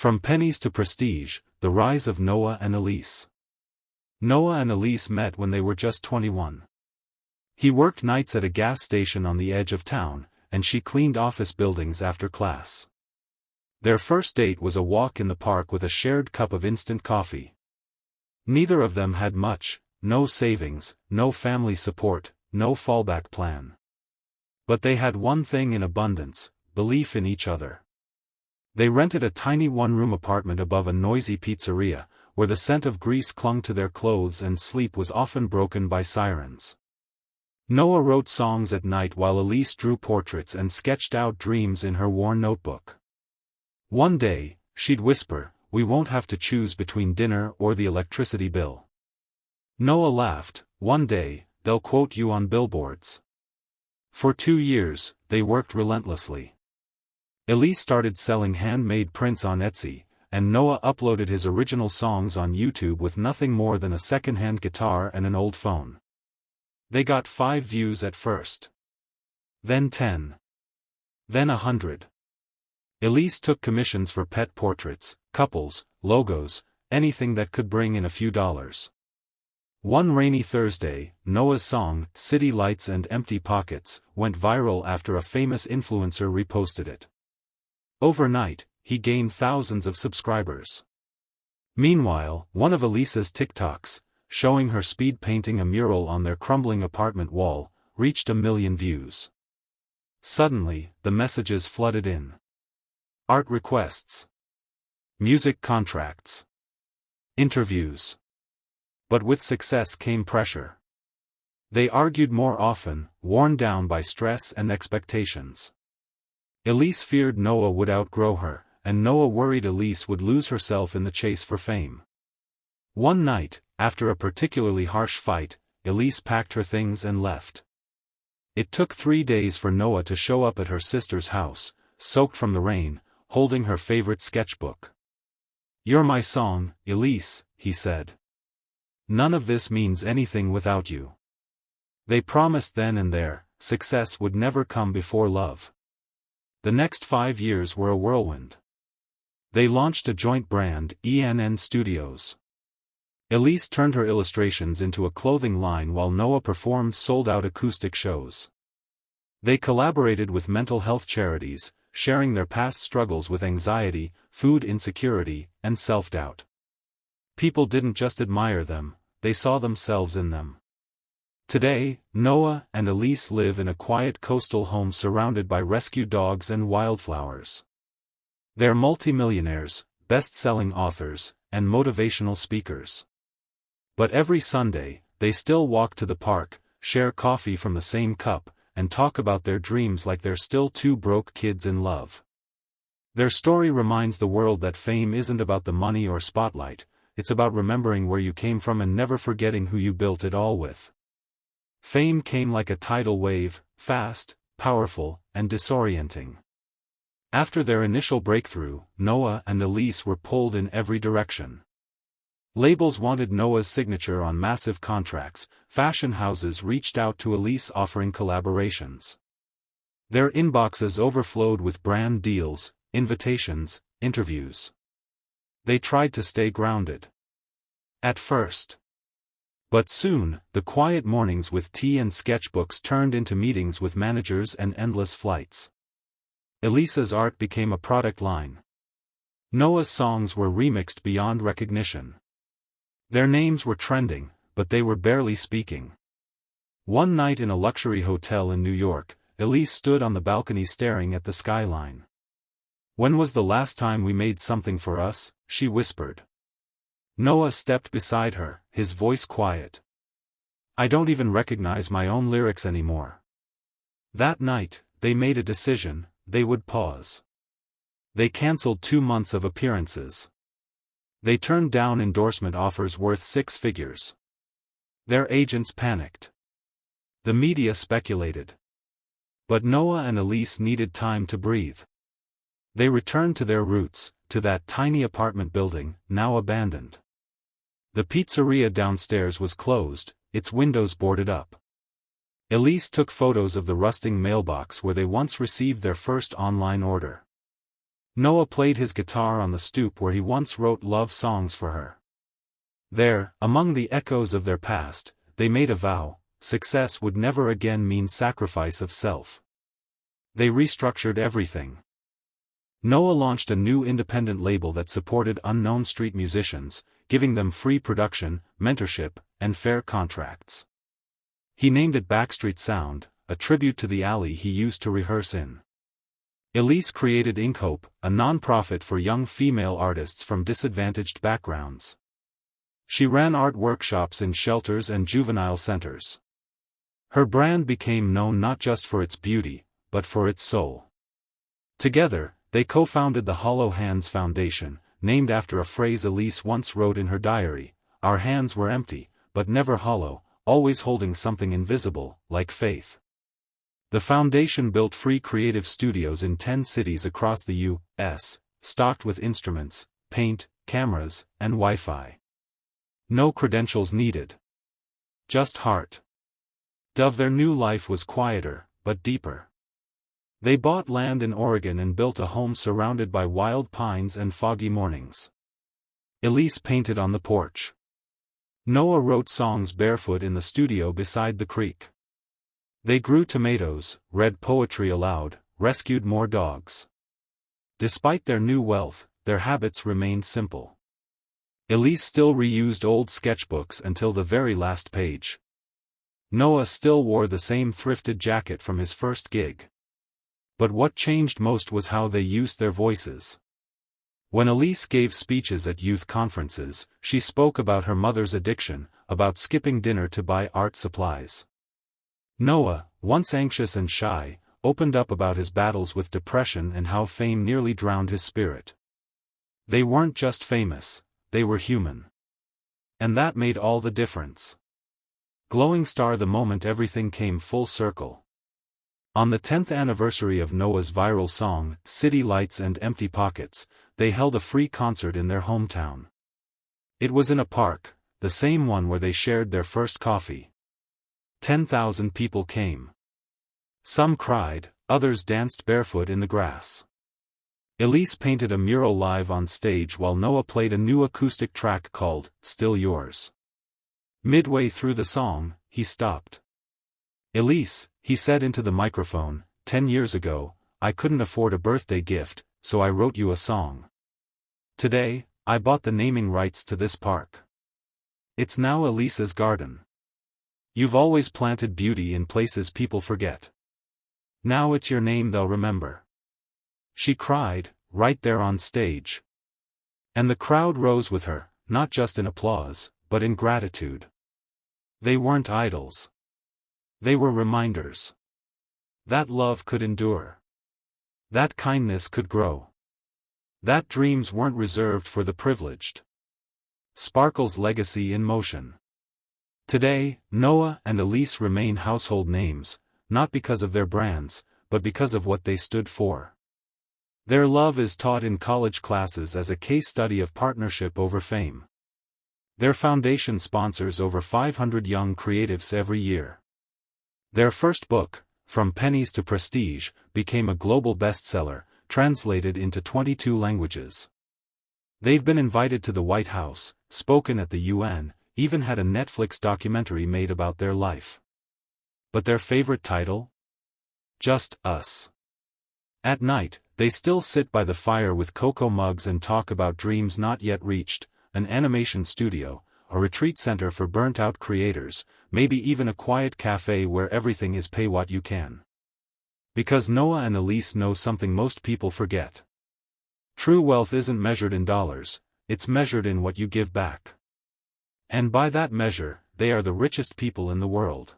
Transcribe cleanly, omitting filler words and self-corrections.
From pennies to prestige, the rise of Noah and Elise. Noah and Elise met when they were just 21. He worked nights at a gas station on the edge of town, and she cleaned office buildings after class. Their first date was a walk in the park with a shared cup of instant coffee. Neither of them had much, no savings, no family support, no fallback plan. But they had one thing in abundance: belief in each other. They rented a tiny one-room apartment above a noisy pizzeria, where the scent of grease clung to their clothes and sleep was often broken by sirens. Noah wrote songs at night while Elise drew portraits and sketched out dreams in her worn notebook. One day, she'd whisper, "We won't have to choose between dinner or the electricity bill." Noah laughed, "One day, they'll quote you on billboards." For 2 years, they worked relentlessly. Elise started selling handmade prints on Etsy, and Noah uploaded his original songs on YouTube with nothing more than a second-hand guitar and an old phone. They got 5 views at first. Then 10. Then 100. Elise took commissions for pet portraits, couples, logos, anything that could bring in a few dollars. One rainy Thursday, Noah's song, "City Lights and Empty Pockets," went viral after a famous influencer reposted it. Overnight, he gained thousands of subscribers. Meanwhile, one of Elise's TikToks, showing her speed painting a mural on their crumbling apartment wall, reached 1 million views. Suddenly, the messages flooded in. Art requests. Music contracts. Interviews. But with success came pressure. They argued more often, worn down by stress and expectations. Elise feared Noah would outgrow her, and Noah worried Elise would lose herself in the chase for fame. One night, after a particularly harsh fight, Elise packed her things and left. It took 3 days for Noah to show up at her sister's house, soaked from the rain, holding her favorite sketchbook. "You're my song, Elise," he said. "None of this means anything without you." They promised then and there, success would never come before love. The next 5 years were a whirlwind. They launched a joint brand, ENN Studios. Elise turned her illustrations into a clothing line while Noah performed sold-out acoustic shows. They collaborated with mental health charities, sharing their past struggles with anxiety, food insecurity, and self-doubt. People didn't just admire them, they saw themselves in them. Today, Noah and Elise live in a quiet coastal home surrounded by rescue dogs and wildflowers. They're multimillionaires, best-selling authors, and motivational speakers. But every Sunday, they still walk to the park, share coffee from the same cup, and talk about their dreams like they're still 2 broke kids in love. Their story reminds the world that fame isn't about the money or spotlight, it's about remembering where you came from and never forgetting who you built it all with. Fame came like a tidal wave, fast, powerful, and disorienting. After their initial breakthrough, Noah and Elise were pulled in every direction. Labels wanted Noah's signature on massive contracts, fashion houses reached out to Elise offering collaborations. Their inboxes overflowed with brand deals, invitations, interviews. They tried to stay grounded. At first. But soon, the quiet mornings with tea and sketchbooks turned into meetings with managers and endless flights. Elise's art became a product line. Noah's songs were remixed beyond recognition. Their names were trending, but they were barely speaking. One night in a luxury hotel in New York, Elise stood on the balcony staring at the skyline. "When was the last time we made something for us?" she whispered. Noah stepped beside her, his voice quiet. "I don't even recognize my own lyrics anymore." That night, they made a decision: they would pause. They canceled 2 months of appearances. They turned down endorsement offers worth 6 figures. Their agents panicked. The media speculated. But Noah and Elise needed time to breathe. They returned to their roots, to that tiny apartment building, now abandoned. The pizzeria downstairs was closed, its windows boarded up. Elise took photos of the rusting mailbox where they once received their first online order. Noah played his guitar on the stoop where he once wrote love songs for her. There, among the echoes of their past, they made a vow: success would never again mean sacrifice of self. They restructured everything. Noah launched a new independent label that supported unknown street musicians, giving them free production, mentorship, and fair contracts. He named it Backstreet Sound, a tribute to the alley he used to rehearse in. Elise created Hope, a non-profit for young female artists from disadvantaged backgrounds. She ran art workshops in shelters and juvenile centers. Her brand became known not just for its beauty, but for its soul. Together, they co-founded the Hollow Hands Foundation, named after a phrase Elise once wrote in her diary: "Our hands were empty, but never hollow, always holding something invisible, like faith." The foundation built free creative studios in 10 cities across the U.S., stocked with instruments, paint, cameras, and Wi-Fi. No credentials needed. Just heart. Their new life was quieter, but deeper. They bought land in Oregon and built a home surrounded by wild pines and foggy mornings. Elise painted on the porch. Noah wrote songs barefoot in the studio beside the creek. They grew tomatoes, read poetry aloud, rescued more dogs. Despite their new wealth, their habits remained simple. Elise still reused old sketchbooks until the very last page. Noah still wore the same thrifted jacket from his first gig. But what changed most was how they used their voices. When Elise gave speeches at youth conferences, she spoke about her mother's addiction, about skipping dinner to buy art supplies. Noah, once anxious and shy, opened up about his battles with depression and how fame nearly drowned his spirit. They weren't just famous, they were human. And that made all the difference. Glowing star the moment everything came full circle. On the 10th anniversary of Noah's viral song, City Lights and Empty Pockets, they held a free concert in their hometown. It was in a park, the same one where they shared their first coffee. 10,000 people came. Some cried, others danced barefoot in the grass. Elise painted a mural live on stage while Noah played a new acoustic track called Still Yours. Midway through the song, he stopped. "Elise," he said into the microphone, "10 years ago, I couldn't afford a birthday gift, so I wrote you a song. Today, I bought the naming rights to this park. It's now Elise's garden. You've always planted beauty in places people forget. Now it's your name they'll remember." She cried, right there on stage. And the crowd rose with her, not just in applause, but in gratitude. They weren't idols. They were reminders. That love could endure. That kindness could grow. That dreams weren't reserved for the privileged. Sparkle's legacy in motion. Today, Noah and Elise remain household names, not because of their brands, but because of what they stood for. Their love is taught in college classes as a case study of partnership over fame. Their foundation sponsors over 500 young creatives every year. Their first book, From Pennies to Prestige, became a global bestseller, translated into 22 languages. They've been invited to the White House, spoken at the UN, even had a Netflix documentary made about their life. But their favorite title? Just Us. At night, they still sit by the fire with cocoa mugs and talk about dreams not yet reached, an animation studio, a retreat center for burnt-out creators, maybe even a quiet cafe where everything is pay what you can. Because Noah and Elise know something most people forget. True wealth isn't measured in dollars, it's measured in what you give back. And by that measure, they are the richest people in the world.